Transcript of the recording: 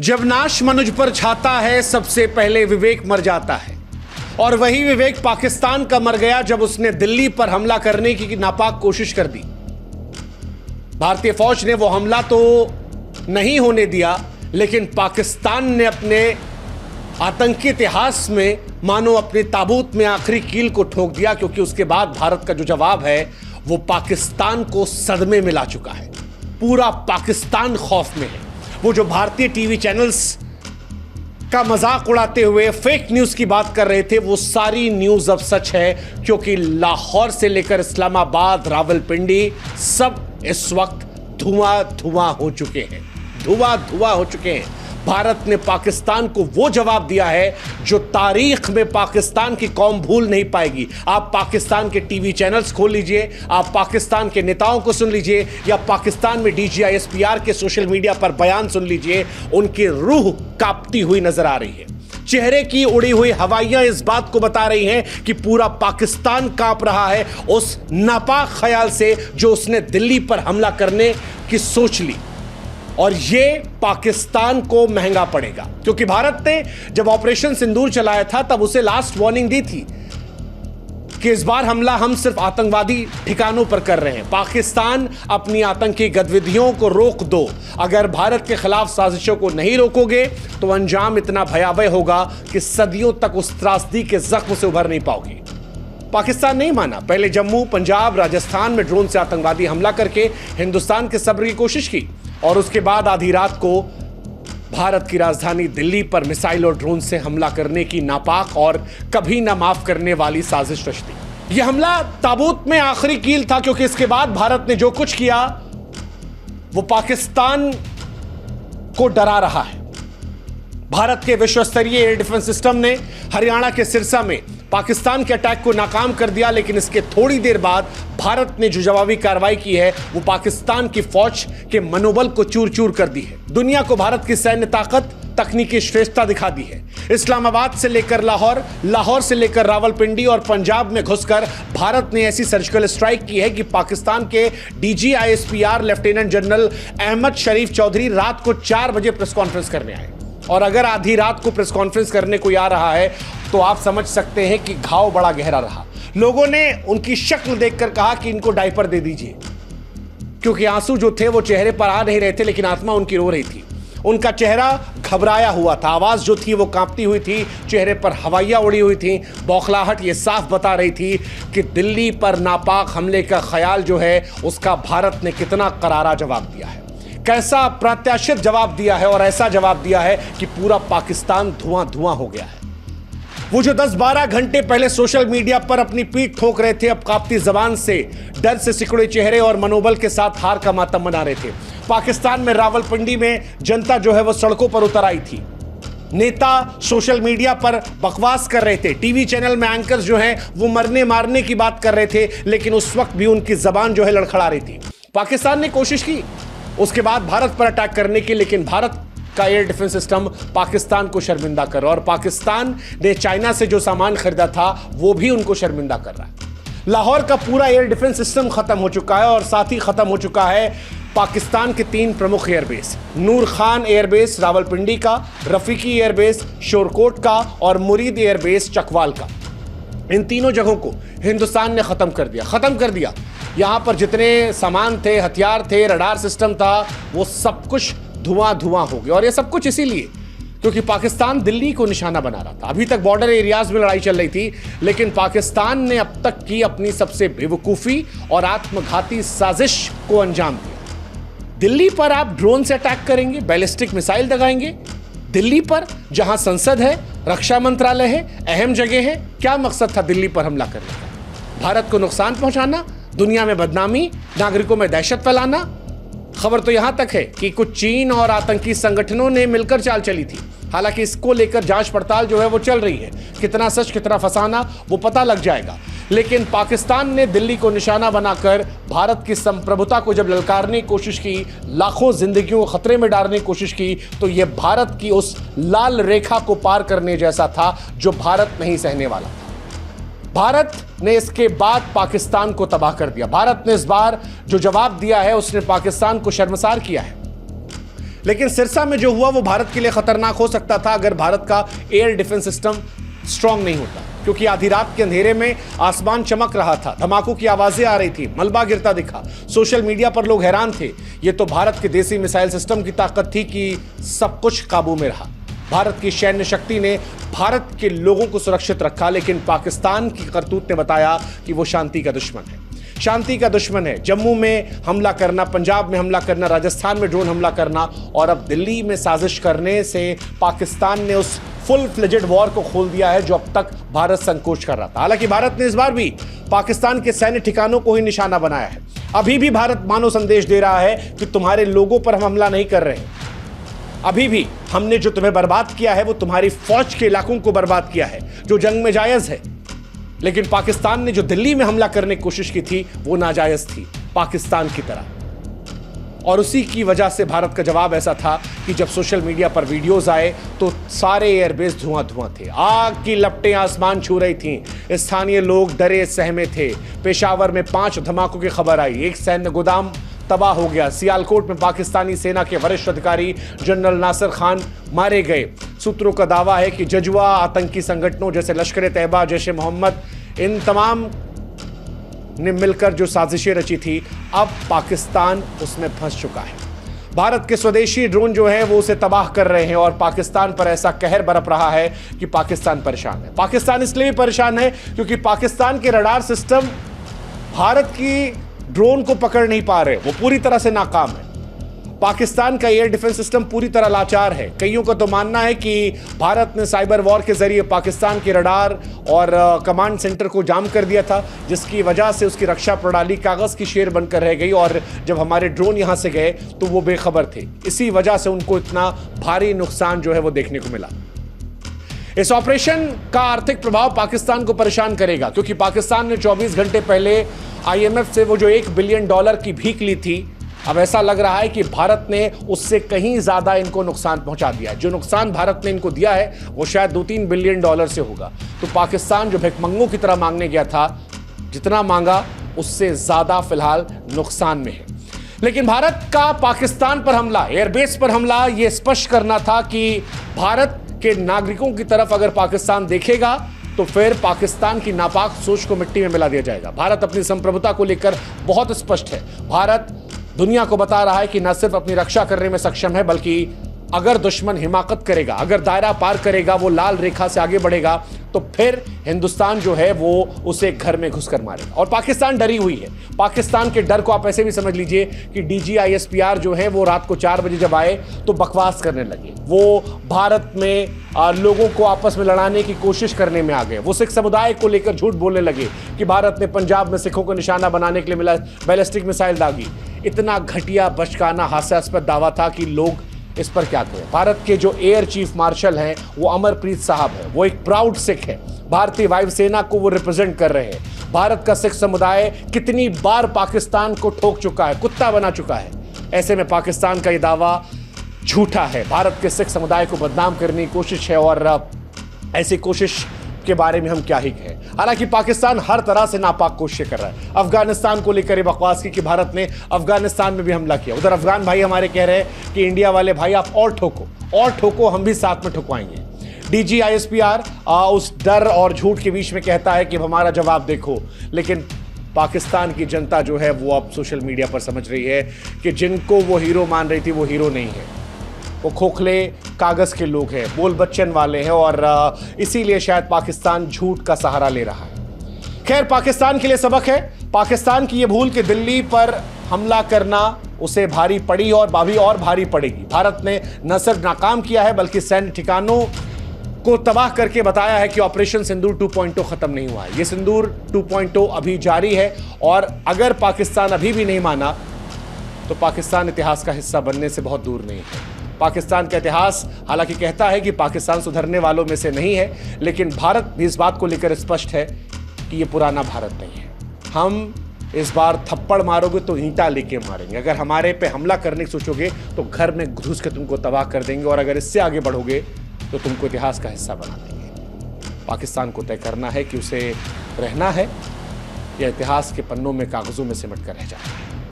जब नाश मनुज पर छाता है सबसे पहले विवेक मर जाता है। और वही विवेक पाकिस्तान का मर गया जब उसने दिल्ली पर हमला करने की नापाक कोशिश कर दी। भारतीय फौज ने वो हमला तो नहीं होने दिया, लेकिन पाकिस्तान ने अपने आतंकी इतिहास में मानो अपने ताबूत में आखिरी कील को ठोक दिया, क्योंकि उसके बाद भारत का जो जवाब है वो पाकिस्तान को सदमे में ला चुका है। पूरा पाकिस्तान खौफ में है। वो जो भारतीय टीवी चैनल्स का मजाक उड़ाते हुए फेक न्यूज की बात कर रहे थे, वो सारी न्यूज अब सच है, क्योंकि लाहौर से लेकर इस्लामाबाद, रावलपिंडी सब इस वक्त धुआं धुआं हो चुके हैं, धुआं धुआं हो चुके हैं। भारत ने पाकिस्तान को वो जवाब दिया है जो तारीख में पाकिस्तान की कौम भूल नहीं पाएगी। आप पाकिस्तान के टीवी चैनल्स खोल लीजिए, आप पाकिस्तान के नेताओं को सुन लीजिए, या पाकिस्तान में DGISPR के सोशल मीडिया पर बयान सुन लीजिए, उनकी रूह कांपती हुई नजर आ रही है। चेहरे की उड़ी हुई हवाइयां इस बात को बता रही हैं कि पूरा पाकिस्तान कांप रहा है उस नापाक ख्याल से जो उसने दिल्ली पर हमला करने की सोच ली। और ये पाकिस्तान को महंगा पड़ेगा, क्योंकि भारत ने जब ऑपरेशन सिंदूर चलाया था तब उसे लास्ट वार्निंग दी थी कि इस बार हमला हम सिर्फ आतंकवादी ठिकानों पर कर रहे हैं। पाकिस्तान अपनी आतंकी गतिविधियों को रोक दो। अगर भारत के खिलाफ साजिशों को नहीं रोकोगे तो अंजाम इतना भयावह होगा कि सदियों तक उस त्रासदी के जख्म से उभर नहीं पाओगी। पाकिस्तान नहीं माना। पहले जम्मू, पंजाब, राजस्थान में ड्रोन से आतंकवादी हमला करके हिंदुस्तान के सब्र की कोशिश की, और उसके बाद आधी रात को भारत की राजधानी दिल्ली पर मिसाइल और ड्रोन से हमला करने की नापाक और कभी ना माफ करने वाली साजिश रच दी। यह हमला ताबूत में आखिरी कील था, क्योंकि इसके बाद भारत ने जो कुछ किया वो पाकिस्तान को डरा रहा है। भारत के विश्व स्तरीय एयर डिफेंस सिस्टम ने हरियाणा के सिरसा में पाकिस्तान के अटैक को नाकाम कर दिया, लेकिन इसके थोड़ी देर बाद भारत ने जो जवाबी कार्रवाई की है वो पाकिस्तान की फौज के मनोबल को चूर चूर कर दी है। दुनिया को भारत की सैन्य ताकत, तकनीकी श्रेष्ठता दिखा दी है। इस्लामाबाद से लेकर लाहौर, लाहौर से लेकर रावलपिंडी और पंजाब में घुसकर भारत ने ऐसी सर्जिकल स्ट्राइक की है कि पाकिस्तान के DGISPR लेफ्टिनेंट जनरल अहमद शरीफ चौधरी रात को 4 बजे प्रेस कॉन्फ्रेंस करने आए। और अगर आधी रात को प्रेस कॉन्फ्रेंस करने कोई आ रहा है तो आप समझ सकते हैं कि घाव बड़ा गहरा रहा। लोगों ने उनकी शक्ल देखकर कहा कि इनको डायपर दे दीजिए, क्योंकि आंसू जो थे वो चेहरे पर आ नहीं रहे थे, लेकिन आत्मा उनकी रो रही थी। उनका चेहरा घबराया हुआ था, आवाज जो थी वो कांपती हुई थी, चेहरे पर हवाइयां उड़ी हुई थी। बौखलाहट ये साफ बता रही थी कि दिल्ली पर नापाक हमले का ख्याल जो है उसका भारत ने कितना करारा जवाब दिया है, कैसा अप्रत्याशित जवाब दिया है, और ऐसा जवाब दिया है कि पूरा पाकिस्तान धुआं धुआं हो गया है। वो जो 10-12 घंटे पहले सोशल मीडिया पर अपनी पीठ ठोक रहे थे, अब कांपती जबान से, डर से सिकुड़े चेहरे और मनोबल के साथ हार का मातम मना रहे थे। पाकिस्तान में रावलपिंडी में जनता जो है वो सड़कों पर उतर आई थी। नेता सोशल मीडिया पर बकवास कर रहे थे, टीवी चैनल में एंकर्स जो हैं वो मरने मारने की बात कर रहे थे, लेकिन उस वक्त भी उनकी जबान जो है लड़खड़ा रही थी। पाकिस्तान ने कोशिश की उसके बाद भारत पर अटैक करने की, लेकिन भारत का एयर डिफेंस सिस्टम पाकिस्तान को शर्मिंदा कर रहा है, और पाकिस्तान ने चाइना से जो सामान खरीदा था वो भी उनको शर्मिंदा कर रहा है। लाहौर का पूरा एयर डिफेंस सिस्टम खत्म हो चुका है, और साथ ही खत्म हो चुका है पाकिस्तान के 3 प्रमुख एयरबेस, नूर खान एयरबेस रावलपिंडी का, रफीकी एयरबेस शोरकोट का, और मुरीद एयरबेस चकवाल का। इन तीनों जगहों को हिंदुस्तान ने खत्म कर दिया। यहां पर जितने सामान थे, हथियार थे, रडार सिस्टम था, वो सब कुछ धुआं धुआं हो गया। और ये सब कुछ इसीलिए क्योंकि पाकिस्तान दिल्ली को निशाना बना रहा था। अभी तक बॉर्डर एरियाज में लड़ाई चल रही थी, लेकिन पाकिस्तान ने अब तक की अपनी सबसे बेवकूफ़ी और आत्मघाती साजिश को अंजाम दिया। दिल्ली पर आप ड्रोन से अटैक करेंगे, बैलिस्टिक मिसाइल दगाएंगे, दिल्ली पर जहां संसद है, रक्षा मंत्रालय है, अहम जगह है। क्या मकसद था दिल्ली पर हमला करने का? भारत को नुकसान पहुंचाना, दुनिया में बदनामी, नागरिकों में दहशत फैलाना। खबर तो यहां तक है कि कुछ चीन और आतंकी संगठनों ने मिलकर चाल चली थी। हालांकि इसको लेकर जांच पड़ताल जो है वो चल रही है, कितना सच कितना फसाना वो पता लग जाएगा। लेकिन पाकिस्तान ने दिल्ली को निशाना बनाकर भारत की संप्रभुता को जब ललकारने की कोशिश की, लाखों जिंदगियों को खतरे में डालने की कोशिश की, तो यह भारत की उस लाल रेखा को पार करने जैसा था जो भारत नहीं सहने वाला था। भारत ने इसके बाद पाकिस्तान को तबाह कर दिया। भारत ने इस बार जो जवाब दिया है उसने पाकिस्तान को शर्मसार किया है। लेकिन सिरसा में जो हुआ वो भारत के लिए खतरनाक हो सकता था अगर भारत का एयर डिफेंस सिस्टम स्ट्रांग नहीं होता, क्योंकि आधी रात के अंधेरे में आसमान चमक रहा था, धमाकों की आवाजें आ रही थी, मलबा गिरता दिखा। सोशल मीडिया पर लोग हैरान थे। ये तो भारत के देसी मिसाइल सिस्टम की ताकत थी कि सब कुछ काबू में रहा। भारत की सैन्य शक्ति ने भारत के लोगों को सुरक्षित रखा, लेकिन पाकिस्तान की करतूत ने बताया कि वो शांति का दुश्मन है। शांति का दुश्मन है। जम्मू में हमला करना, पंजाब में हमला करना, राजस्थान में ड्रोन हमला करना और अब दिल्ली में साजिश करने से पाकिस्तान ने उस फुल फ्लेजेड वॉर को खोल दिया है जो अब तक भारत संकोच कर रहा था। हालांकि भारत ने इस बार भी पाकिस्तान के सैन्य ठिकानों को ही निशाना बनाया है। अभी भी भारत मानो संदेश दे रहा है कि तुम्हारे लोगों पर हम हमला नहीं कर रहे हैं। अभी भी हमने जो तुम्हें बर्बाद किया है वो तुम्हारी फौज के इलाकों को बर्बाद किया है जो जंग में जायज है। लेकिन पाकिस्तान ने जो दिल्ली में हमला करने की कोशिश की थी वो नाजायज थी, पाकिस्तान की तरह। और उसी की वजह से भारत का जवाब ऐसा था कि जब सोशल मीडिया पर वीडियोस आए तो सारे एयरबेस धुआं धुआं थे, आग की लपटें आसमान छू रही थीं। स्थानीय लोग डरे सहमे थे। पेशावर में 5 धमाकों की खबर आई, एक सैन्य गोदाम तबाह हो गया। सियालकोट में पाकिस्तानी सेना के वरिष्ठ अधिकारी जनरल नासिर खान मारे गए। सूत्रों का दावा है कि जजुआ आतंकी संगठनों जैसे लश्कर ए तैयबा, जैश ए मोहम्मद, इन तमाम ने मिलकर जो साजिशें रची थी, अब पाकिस्तान उसमें फंस चुका है। भारत के स्वदेशी ड्रोन जो है वो उसे तबाह कर रहे हैं और पाकिस्तान पर ऐसा कहर बरप रहा है कि पाकिस्तान परेशान है। पाकिस्तान इसलिए भी परेशान है क्योंकि पाकिस्तान के रडार सिस्टम भारत की ड्रोन को पकड़ नहीं पा रहे, वो पूरी तरह से नाकाम है। पाकिस्तान का एयर डिफेंस सिस्टम पूरी तरह लाचार है। कईयों का तो मानना है कि भारत ने साइबर वॉर के जरिए पाकिस्तान के रडार और कमांड सेंटर को जाम कर दिया था, जिसकी वजह से उसकी रक्षा प्रणाली कागज की शेर बनकर रह गई और जब हमारे ड्रोन यहां से गए तो वो बेखबर थे। इसी वजह से उनको इतना भारी नुकसान जो है वो देखने को मिला। इस ऑपरेशन का आर्थिक प्रभाव पाकिस्तान को परेशान करेगा, क्योंकि पाकिस्तान ने 24 घंटे पहले IMF से वो जो $1 बिलियन की भीख ली थी, अब ऐसा लग रहा है कि भारत ने उससे कहीं ज्यादा इनको नुकसान पहुंचा दिया। जो नुकसान भारत ने इनको दिया है वो शायद $2-3 बिलियन से होगा। तो पाकिस्तान जो भिखमंगों की तरह मांगने गया था, जितना मांगा उससे ज्यादा फिलहाल नुकसान में है। लेकिन भारत का पाकिस्तान पर हमला, एयरबेस पर हमला, यह स्पष्ट करना था कि भारत के नागरिकों की तरफ अगर पाकिस्तान देखेगा तो फिर पाकिस्तान की नापाक सोच को मिट्टी में मिला दिया जाएगा। भारत अपनी संप्रभुता को लेकर बहुत स्पष्ट है। भारत दुनिया को बता रहा है कि न सिर्फ अपनी रक्षा करने में सक्षम है, बल्कि अगर दुश्मन हिमाकत करेगा, अगर दायरा पार करेगा, वो लाल रेखा से आगे बढ़ेगा, तो फिर हिंदुस्तान जो है वो उसे घर में घुसकर मारेगा। और पाकिस्तान डरी हुई है। पाकिस्तान के डर को आप ऐसे भी समझ लीजिए कि DGISPR जो है वो रात को 4 बजे जब आए तो बकवास करने लगे। वो भारत में लोगों को आपस में लड़ाने की कोशिश करने में आ गए। वो सिख समुदाय को लेकर झूठ बोलने लगे कि भारत ने पंजाब में सिखों को निशाना बनाने के लिए बैलिस्टिक मिसाइल दागी। इतना घटिया, बचकाना, हास्यास्पद दावा था कि लोग इस पर क्या करें। भारत के जो एयर चीफ मार्शल हैं वो अमरप्रीत साहब है। वो एक प्राउड सिख है। भारतीय वायुसेना को वो रिप्रेजेंट कर रहे हैं। भारत का सिख समुदाय कितनी बार पाकिस्तान को ठोक चुका है, कुत्ता बना चुका है। ऐसे में पाकिस्तान का ये दावा झूठा है। भारत के सिख समुदाय को बदनाम करने की कोशिश है और ऐसी कोशिश के बारे में हम क्या ही कहें। हालांकि पाकिस्तान हर तरह से नापाक कोशिशें कर रहा है। अफगानिस्तान को लेकर ये बकवास की कि भारत ने अफगानिस्तान में भी हमला किया। उधर अफगान भाई हमारे कह रहे हैं कि इंडिया वाले भाई आप और ठोको, हम भी साथ में ठुकवाएंगे। DGISPR उस डर और झूठ के बीच में कहता है कि हमारा जवाब देखो, लेकिन पाकिस्तान की जनता जो है वो अब सोशल मीडिया पर समझ रही है कि जिनको वो हीरो मान रही थी वो हीरो नहीं है, वो खोखले कागज के लोग हैं, बोल बच्चन वाले हैं और इसीलिए शायद पाकिस्तान झूठ का सहारा ले रहा है। खैर, पाकिस्तान के लिए सबक है। पाकिस्तान की ये भूल कि दिल्ली पर हमला करना उसे भारी पड़ी और भारी पड़ेगी। भारत ने न सिर्फ नाकाम किया है बल्कि सैन्य ठिकानों को तबाह करके बताया है कि ऑपरेशन सिंदूर 2.0 खत्म नहीं हुआ है। ये सिंदूर 2.0 अभी जारी है और अगर पाकिस्तान अभी भी नहीं माना तो पाकिस्तान इतिहास का हिस्सा बनने से बहुत दूर नहीं है। पाकिस्तान का इतिहास हालांकि कहता है कि पाकिस्तान सुधरने वालों में से नहीं है, लेकिन भारत भी इस बात को लेकर स्पष्ट है कि ये पुराना भारत नहीं है। हम इस बार थप्पड़ मारोगे तो ईंटा लेके मारेंगे। अगर हमारे पे हमला करने की सोचोगे तो घर में घुस के तुमको तबाह कर देंगे और अगर इससे आगे बढ़ोगे तो तुमको इतिहास का हिस्सा बना देंगे। पाकिस्तान को तय करना है कि उसे रहना है या इतिहास के पन्नों में, कागजों में सिमट कर रह जाना है।